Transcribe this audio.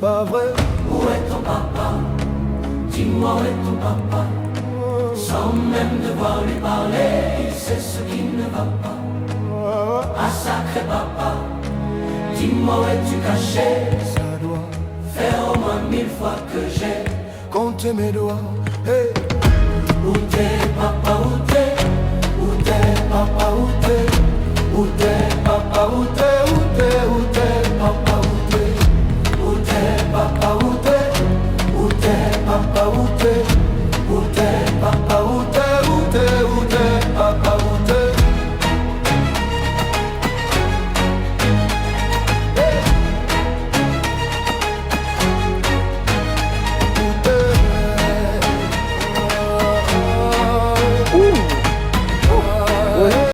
pas vrai. Où est ton papa? Dis-moi où est ton papa? Sans même devoir lui parler, il sait ce qui ne va pas. Ah sacré papa, dis-moi où es-tu caché? Ça doit faire au moins 1000 fois que j'ai compté mes doigts. Hey. Où t'es papa, où t'es? Où t'es papa, où